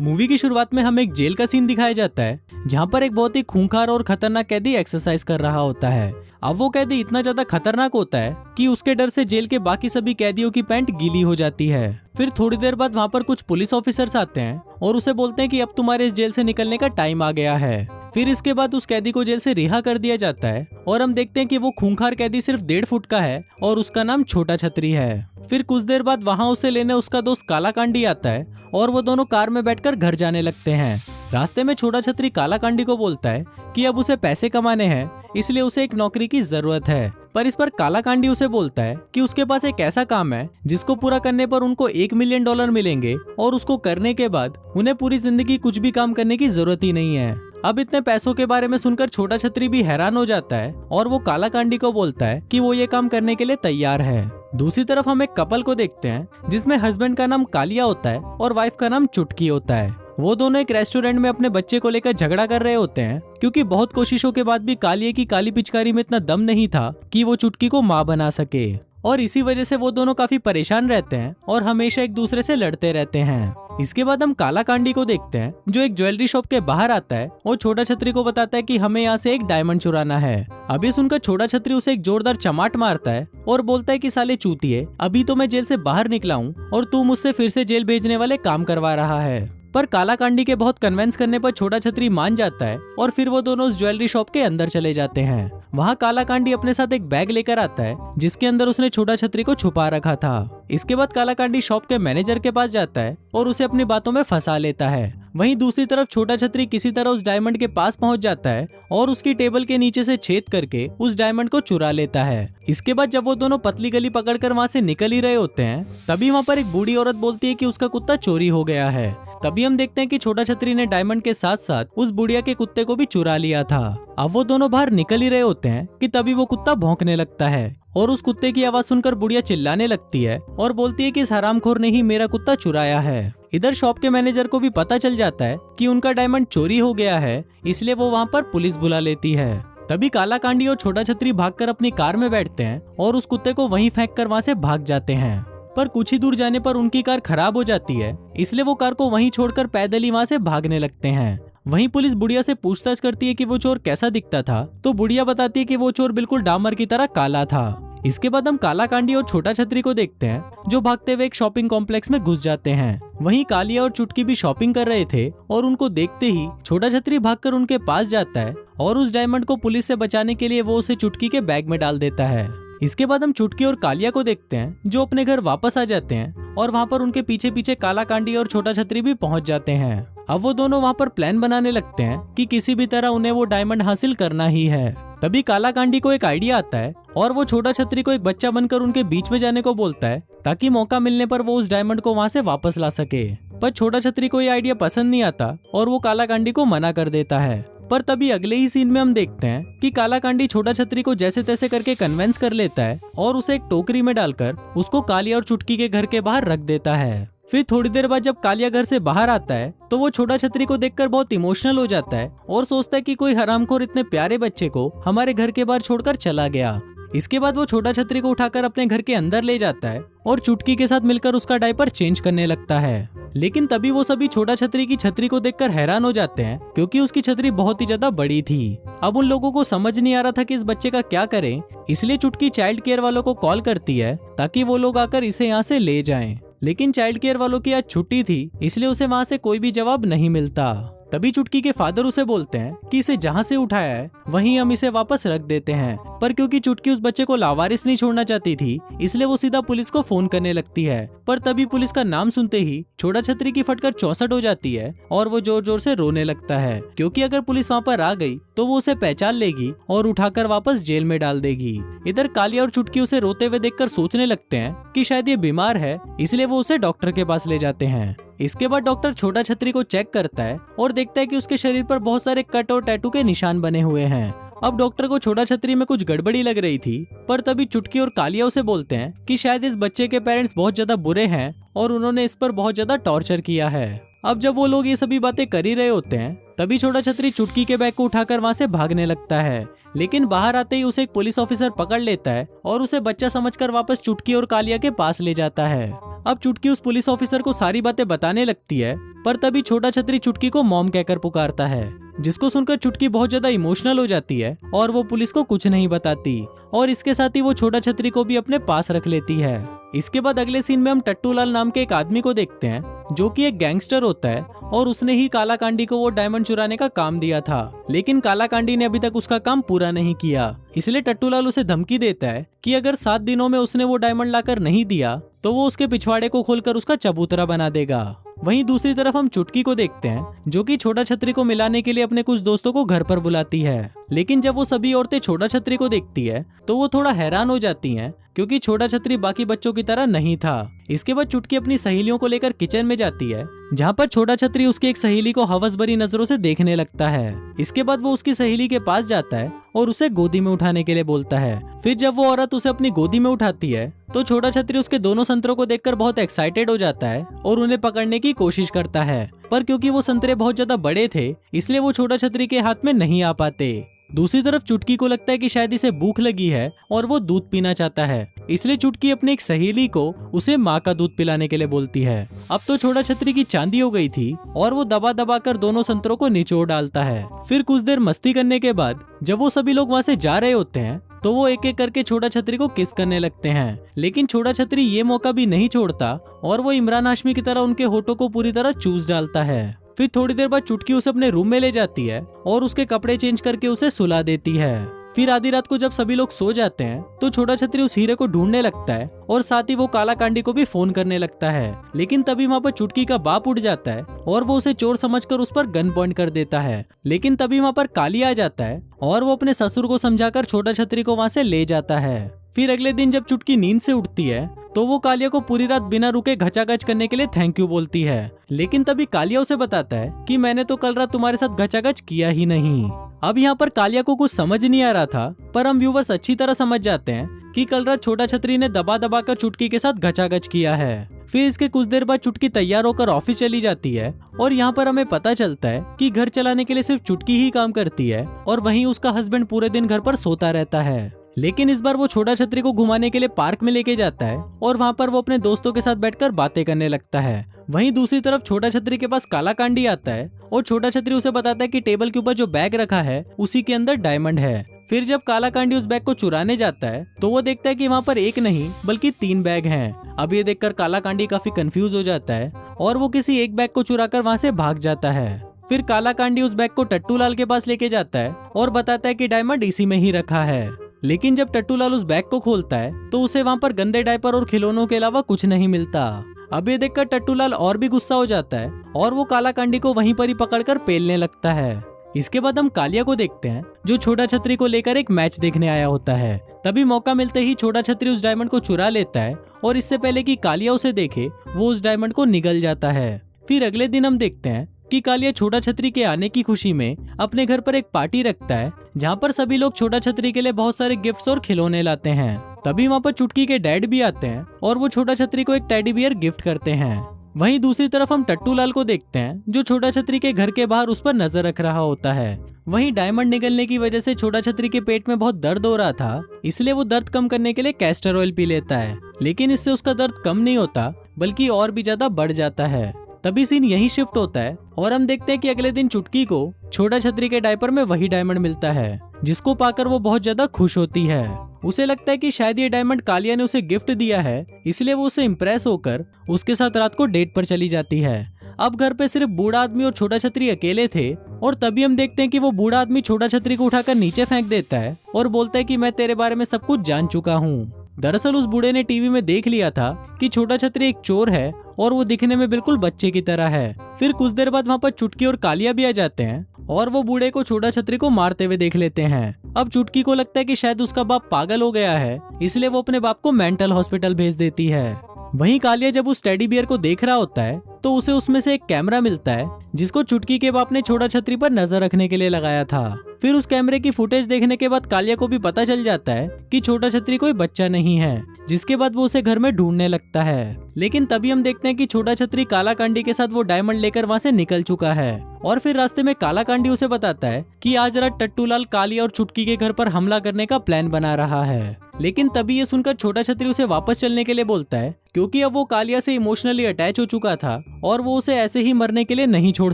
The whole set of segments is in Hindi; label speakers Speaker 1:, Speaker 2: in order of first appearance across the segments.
Speaker 1: मूवी की शुरुआत में हमें एक जेल का सीन दिखाया जाता है जहाँ पर एक बहुत ही खूंखार और खतरनाक कैदी एक्सरसाइज कर रहा होता है। अब वो कैदी इतना ज्यादा खतरनाक होता है कि उसके डर से जेल के बाकी सभी कैदियों की पैंट गीली हो जाती है। फिर थोड़ी देर बाद वहाँ पर कुछ पुलिस ऑफिसर्स आते हैं और उसे बोलते हैं कि अब तुम्हारे इस जेल से निकलने का टाइम आ गया है। फिर इसके बाद उस कैदी को जेल से रिहा कर दिया जाता है और हम देखते हैं कि वो खूंखार कैदी सिर्फ 1.5 फुट का है और उसका नाम छोटा छतरी है। फिर कुछ देर बाद वहाँ उसे लेने उसका दोस्त कालाकांडी आता है और वो दोनों कार में बैठकर घर जाने लगते हैं। रास्ते में छोटा छतरी कालाकांडी को बोलता है कि अब उसे पैसे कमाने हैं, इसलिए उसे एक नौकरी की जरूरत है। पर इस पर कालाकांडी उसे बोलता है कि उसके पास एक ऐसा काम है जिसको पूरा करने पर उनको $1 मिलियन मिलेंगे और उसको करने के बाद उन्हें पूरी जिंदगी कुछ भी काम करने की जरूरत ही नहीं है। अब इतने पैसों के बारे में सुनकर छोटा छतरी भी हैरान हो जाता है और वो कालाकांडी को बोलता है कि वो ये काम करने के लिए तैयार है। दूसरी तरफ हम एक कपल को देखते हैं जिसमें हस्बैंड का नाम कालिया होता है और वाइफ का नाम चुटकी होता है। वो दोनों एक रेस्टोरेंट में अपने बच्चे को लेकर झगड़ा कर रहे होते हैं क्योंकि बहुत कोशिशों के बाद भी कालिये की काली पिचकारी में इतना दम नहीं था कि वो चुटकी को माँ बना सके, और इसी वजह से वो दोनों काफी परेशान रहते हैं और हमेशा एक दूसरे से लड़ते रहते हैं। इसके बाद हम कालाकांडी को देखते हैं जो एक ज्वेलरी शॉप के बाहर आता है और छोटा छतरी को बताता है कि हमें यहाँ से एक डायमंड चुराना है। अभी सुनकर छोटा छतरी उसे एक जोरदार चमाट मारता है और बोलता है कि साले चूतिए, अभी तो मैं जेल से बाहर निकला हूँ और तू मुझसे फिर से जेल भेजने वाले काम करवा रहा है। पर कालाकांडी के बहुत कन्विंस करने पर छोटा छतरी मान जाता है और फिर वो दोनों उस ज्वेलरी शॉप के अंदर चले जाते हैं। वहाँ कालाकांडी अपने साथ एक बैग लेकर आता है जिसके अंदर उसने छोटा छतरी को छुपा रखा था। इसके बाद कालाकांडी शॉप के मैनेजर के पास जाता है और उसे अपनी बातों में फंसा लेता है। वहीं दूसरी तरफ छोटा छतरी किसी तरह उस डायमंड के पास पहुंच जाता है और उसकी टेबल के नीचे से छेद करके उस डायमंड को चुरा लेता है। इसके बाद जब वो दोनों पतली गली पकड़कर वहाँ से निकल ही रहे होते हैं तभी वहाँ पर एक बूढ़ी औरत बोलती है कि उसका कुत्ता चोरी हो गया है। तभी हम देखते हैं कि छोटा छतरी ने डायमंड के साथ साथ उस बुढ़िया के कुत्ते को भी चुरा लिया था। अब वो दोनों बाहर निकल ही रहे होते हैं कि तभी वो कुत्ता भौंकने लगता है और उस कुत्ते की आवाज सुनकर बुढ़िया चिल्लाने लगती है और बोलती है कि इस हरामखोर ने ही मेरा कुत्ता चुराया है। इधर शॉप के मैनेजर को भी पता चल जाता है कि उनका डायमंड चोरी हो गया है, इसलिए वो वहाँ पर पुलिस बुला लेती है। तभी कालाकांडी और छोटा छतरी भागकर अपनी कार में बैठते हैं और उस कुत्ते को वहीं फेंक कर वहाँ से भाग जाते हैं। पर कुछ ही दूर जाने पर उनकी कार खराब हो जाती है, इसलिए वो कार को वहीं छोड़कर पैदल ही वहाँ से भागने लगते हैं। वहीं पुलिस बुढ़िया से पूछताछ करती है कि वो चोर कैसा दिखता था, तो बुढ़िया बताती है कि वो चोर बिल्कुल डामर की तरह काला था। इसके बाद हम कालाकांडी और छोटा छतरी को देखते हैं जो भागते हुए एक शॉपिंग कॉम्प्लेक्स में घुस जाते हैं। वहीं कालिया और चुटकी भी शॉपिंग कर रहे थे और उनको देखते ही छोटा छतरी भागकर उनके पास जाता है और उस डायमंड को पुलिस से बचाने के लिए वो उसे चुटकी के बैग में डाल देता है। इसके बाद हम चुटकी और कालिया को देखते हैं जो अपने घर वापस आ जाते हैं और वहाँ पर उनके पीछे पीछे कालाकांडी और छोटा छतरी भी पहुँच जाते हैं। अब वो दोनों वहाँ पर प्लान बनाने लगते हैं कि किसी भी तरह उन्हें वो डायमंड हासिल करना ही है। तभी कालाकांडी को एक आइडिया आता है और वो छोटा छतरी को एक बच्चा बनकर उनके बीच में जाने को बोलता है ताकि मौका मिलने पर वो उस डायमंड को वहाँ से वापस ला सके। पर छोटा छतरी को ये आइडिया पसंद नहीं आता और वो कालाकांडी को मना कर देता है। पर तभी अगले ही सीन में हम देखते हैं कि कालाकांडी छोटा छतरी को जैसे तैसे करके कन्विंस कर लेता है और उसे एक टोकरी में डालकर उसको कालिया और चुटकी के घर के बाहर रख देता है। फिर थोड़ी देर बाद जब कालिया घर से बाहर आता है तो वो छोटा छतरी को देखकर बहुत इमोशनल हो जाता है और सोचता है कि कोई हरामखोर इतने प्यारे बच्चे को हमारे घर के बाहर छोड़कर चला गया। इसके बाद वो छोटा छतरी को उठाकर अपने घर के अंदर ले जाता है और चुटकी के साथ मिलकर उसका डायपर चेंज करने लगता है। लेकिन तभी वो सभी छोटा छतरी की छतरी को देखकर हैरान हो जाते हैं क्योंकि उसकी छतरी बहुत ही ज्यादा बड़ी थी। अब उन लोगों को समझ नहीं आ रहा था कि इस बच्चे का क्या करें, इसलिए चुटकी चाइल्ड केयर वालों को कॉल करती है ताकि वो लोग आकर इसे यहाँ से ले जाएं। लेकिन चाइल्ड केयर वालों की आज छुट्टी थी, इसलिए उसे वहाँ से कोई भी जवाब नहीं मिलता। तभी चुटकी के फादर उसे बोलते हैं कि इसे जहाँ से उठाया है वहीं हम इसे वापस रख देते हैं। पर क्योंकि चुटकी उस बच्चे को लावारिस नहीं छोड़ना चाहती थी, इसलिए वो सीधा पुलिस को फोन करने लगती है। पर तभी पुलिस का नाम सुनते ही छोटा छतरी की फटकर 64 हो जाती है और वो जोर जोर से रोने लगता है क्योंकि अगर पुलिस वहाँ पर आ गई तो वो उसे पहचान लेगी और उठाकर वापस जेल में डाल देगी। इधर कालिया और चुटकी उसे रोते हुए देखकर सोचने लगते हैं कि शायद ये बीमार है, इसलिए वो उसे डॉक्टर के पास ले जाते हैं। इसके बाद डॉक्टर छोटा छतरी को चेक करता है और देखता है कि उसके शरीर पर बहुत सारे कट और टैटू के निशान बने हुए हैं। अब डॉक्टर को छोटा छतरी में कुछ गड़बड़ी लग रही थी, पर तभी चुटकी और कालिया उसे बोलते हैं कि शायद इस बच्चे के पेरेंट्स बहुत ज्यादा बुरे हैं और उन्होंने इस पर बहुत ज्यादा टॉर्चर किया है। अब जब वो लोग ये सभी बातें कर ही रहे होते हैं तभी छोटा छतरी चुटकी के बैग को उठाकर वहाँ से भागने लगता है, लेकिन बाहर आते ही उसे एक पुलिस ऑफिसर पकड़ लेता है और उसे बच्चा समझकर वापस चुटकी और कालिया के पास ले जाता है। अब चुटकी उस पुलिस ऑफिसर को सारी बातें बताने लगती है, पर तभी छोटा छतरी चुटकी को मॉम कहकर पुकारता है, जिसको सुनकर चुटकी बहुत ज्यादा इमोशनल हो जाती है और वो पुलिस को कुछ नहीं बताती और इसके साथ ही वो छोटा छतरी को भी अपने पास रख लेती है। इसके बाद अगले सीन में हम टट्टू लाल नाम के एक आदमी को देखते हैं, जो कि एक गैंगस्टर होता है और उसने ही काला कांडी को वो डायमंड चुराने का काम दिया था, लेकिन काला कांडी ने अभी तक उसका काम पूरा नहीं किया। इसलिए टट्टू लाल उसे धमकी देता है कि अगर 7 दिनों में उसने वो डायमंड लाकर नहीं दिया तो वो उसके पिछवाड़े को खोलकर उसका चबूतरा बना देगा। वहीं दूसरी तरफ हम चुटकी को देखते हैं, जो कि छोटा छतरी को मिलाने के लिए अपने कुछ दोस्तों को घर पर बुलाती है, लेकिन जब वो सभी औरतें छोटा छतरी को देखती है तो वो थोड़ा हैरान हो जाती हैं, क्योंकि छोटा छतरी बाकी बच्चों की तरह नहीं था। इसके बाद चुटकी अपनी सहेलियों को लेकर किचन में जाती है, जहाँ पर छोटा छतरी उसकी एक सहेली को हवस भरी नजरों से देखने लगता है। इसके बाद वो उसकी सहेली के पास जाता है और उसे गोदी में उठाने के लिए बोलता है। फिर जब वो औरत उसे अपनी गोदी में उठाती है तो छोटा छतरी उसके दोनों संतरों को देखकर बहुत एक्साइटेड हो जाता है और उन्हें पकड़ने की कोशिश करता है, पर क्योंकि वो संतरे बहुत ज्यादा बड़े थे इसलिए वो छोटा छतरी के हाथ में नहीं आ पाते। दूसरी तरफ चुटकी को लगता है कि शायद इसे भूख लगी है और वो दूध पीना चाहता है, इसलिए चुटकी अपनी एक सहेली को उसे माँ का दूध पिलाने के लिए बोलती है। अब तो छोटा छतरी की चांदी हो गई थी और वो दबा दबा कर दोनों संतरों को निचोड़ डालता है। फिर कुछ देर मस्ती करने के बाद जब वो सभी लोग वहाँ से जा रहे होते हैं तो वो एक एक करके छोटा छतरी को किस करने लगते हैं, लेकिन छोटा छतरी ये मौका भी नहीं छोड़ता और वो इमरान हाशमी की तरह उनके होठों को पूरी तरह चूस डालता है। फिर थोड़ी देर बाद चुटकी उसे अपने रूम में ले जाती है और उसके कपड़े चेंज करके उसे सुला देती है। फिर आधी रात को जब सभी लोग सो जाते हैं तो छोटा छतरी उस हीरे को ढूंढने लगता है और साथ ही वो काला कांडी को भी फोन करने लगता है, लेकिन तभी वहाँ पर चुटकी का बाप उठ जाता है और वो उसे चोर समझकर उस पर गन पॉइंट कर देता है। लेकिन तभी वहाँ पर कालिया आ जाता है और वो अपने ससुर को समझाकर छोटा छतरी को वहाँ से ले जाता है। फिर अगले दिन जब चुटकी नींद से उठती है तो वो कालिया को पूरी रात बिना रुके घचाघच करने के लिए थैंक यू बोलती है, लेकिन तभी कालिया उसे बताता है कि मैंने तो कल रात तुम्हारे साथ घचाघच किया ही नहीं। अब यहाँ पर कालिया को कुछ समझ नहीं आ रहा था, पर हम व्यूवर्स अच्छी तरह समझ जाते हैं कि कल रात छोटा छतरी ने दबा दबा कर चुटकी के साथ घचाघच किया है। फिर इसके कुछ देर बाद चुटकी तैयार होकर ऑफिस चली जाती है और यहाँ पर हमें पता चलता है कि घर चलाने के लिए सिर्फ चुटकी ही काम करती है और वहीं उसका हस्बैंड पूरे दिन घर पर सोता रहता है। लेकिन इस बार वो छोटा छतरी को घुमाने के लिए पार्क में लेके जाता है और वहाँ पर वो अपने दोस्तों के साथ बैठकर बातें करने लगता है। वहीं दूसरी तरफ छोटा छतरी के पास काला कांडी आता है और छोटा छतरी उसे बताता है कि टेबल के ऊपर जो बैग रखा है उसी के अंदर डायमंड है। फिर जब काला कांडी उस बैग को चुराने जाता है तो वो देखता है कि वहाँ पर एक नहीं बल्कि 3 बैग हैं। अब ये देखकर काला कांडी काफी कंफ्यूज हो जाता है और वो किसी एक बैग को चुराकर वहाँ से भाग जाता है। फिर काला कांडी उस बैग को टट्टू लाल के पास लेके जाता है और बताता है कि डायमंड इसी में ही रखा है। लेकिन जब टट्टू लाल उस बैग को खोलता है तो उसे वहाँ पर गंदे डायपर और खिलौनों के अलावा कुछ नहीं मिलता। अब ये देखकर टट्टू लाल और भी गुस्सा हो जाता है और वो काला कांडी को वहीं पर ही पकड़कर पेलने लगता है। इसके बाद हम कालिया को देखते हैं, जो छोटा छतरी को लेकर एक मैच देखने आया होता है। तभी मौका मिलते ही छोटा छतरी उस डायमंड को चुरा लेता है और इससे पहले कि कालिया उसे देखे वो उस डायमंड को निगल जाता है। फिर अगले दिन हम देखते हैं कि कालिया छोटा छतरी के आने की खुशी में अपने घर पर एक पार्टी रखता है, जहाँ पर सभी लोग छोटा छतरी के लिए बहुत सारे गिफ्ट्स और खिलौने लाते हैं। तभी वहाँ पर चुटकी के डैड भी आते हैं और वो छोटा छतरी को एक टेडी बियर गिफ्ट करते हैं। वहीं दूसरी तरफ हम टट्टू लाल को देखते हैं, जो छोटा छतरी के घर के बाहर उस पर नजर रख रहा होता है। वहीं डायमंड निगलने की वजह से छोटा छतरी के पेट में बहुत दर्द हो रहा था, इसलिए वो दर्द कम करने के लिए कैस्टर ऑयल पी लेता है, लेकिन इससे उसका दर्द कम नहीं होता बल्कि और भी ज्यादा बढ़ जाता है। तभी सीन यही शिफ्ट होता है और हम देखते हैं कि अगले दिन चुटकी को छोटा छतरी के डायपर में वही डायमंड मिलता है, जिसको पाकर वो बहुत ज्यादा खुश होती है। उसे लगता है कि शायद ये डायमंड कालिया ने उसे गिफ्ट दिया है, इसलिए वो उसे इम्प्रेस होकर उसके साथ रात को डेट पर चली जाती है। अब घर पे सिर्फ बूढ़ा आदमी और छोटा छतरी अकेले थे और तभी हम देखते हैं कि वो बूढ़ा आदमी छोटा छतरी को उठाकर नीचे फेंक देता है और बोलता है कि मैं तेरे बारे में सब कुछ जान चुका हूँ। दरअसल उस बूढ़े ने टीवी में देख लिया था कि छोटा छतरी एक चोर है और वो दिखने में बिल्कुल बच्चे की तरह है। फिर कुछ देर बाद वहाँ पर चुटकी और कालिया भी आ जाते हैं और वो बूढ़े को छोटा छतरी को मारते हुए देख लेते हैं। अब चुटकी को लगता है कि शायद उसका बाप पागल हो गया है, इसलिए वो अपने बाप को मेंटल हॉस्पिटल भेज देती है। वहीं कालिया जब उस टेडी बियर को देख रहा होता है तो उसे उसमें से एक कैमरा मिलता है, जिसको चुटकी के बाप ने छोटा छतरी पर नजर रखने के लिए लगाया था। फिर उस कैमरे की फुटेज देखने के बाद कालिया को भी पता चल जाता है कि छोटा छतरी कोई बच्चा नहीं है, जिसके बाद वो उसे घर में ढूंढने लगता है। लेकिन तभी हम देखते हैं कि छोटा छतरी काला कांडी के साथ वो डायमंड लेकर वहाँ से निकल चुका है। और फिर रास्ते में काला कांडी उसे बताता है कि आज रात टट्टूलाल कालिया और चुटकी के घर पर हमला करने का प्लान बना रहा है। लेकिन तभी ये सुनकर छोटा छतरी उसे वापस चलने के लिए बोलता है, क्योंकि अब वो कालिया से इमोशनली अटैच हो चुका था और वो उसे ऐसे ही मरने के लिए नहीं छोड़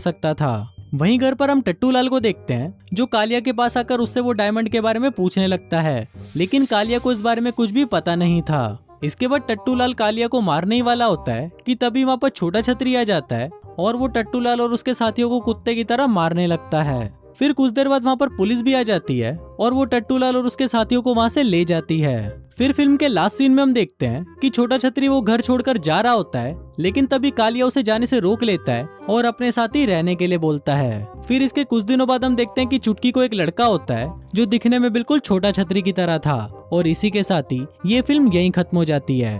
Speaker 1: सकता था। वहीं घर पर हम टट्टूलाल को देखते हैं, जो कालिया के पास आकर उससे वो डायमंड के बारे में पूछने लगता है। लेकिन कालिया को इस बारे में कुछ भी पता नहीं था। इसके बाद टट्टूलाल कालिया को मारने ही वाला होता है कि तभी वहाँ पर छोटा छतरी आ जाता है और वो टट्टूलाल और उसके साथियों को कुत्ते की तरह मारने लगता है। फिर कुछ देर बाद वहाँ पर पुलिस भी आ जाती है और वो टट्टूलाल और उसके साथियों को वहाँ से ले जाती है। फिर फिल्म के लास्ट सीन में हम देखते हैं कि छोटा छतरी वो घर छोड़कर जा रहा होता है, लेकिन तभी कालिया उसे जाने से रोक लेता है और अपने साथ ही रहने के लिए बोलता है। फिर इसके कुछ दिनों बाद हम देखते हैं कि चुटकी को एक लड़का होता है जो दिखने में बिल्कुल छोटा छतरी की तरह था। और इसी के साथ ही ये फिल्म यहीं खत्म हो जाती है।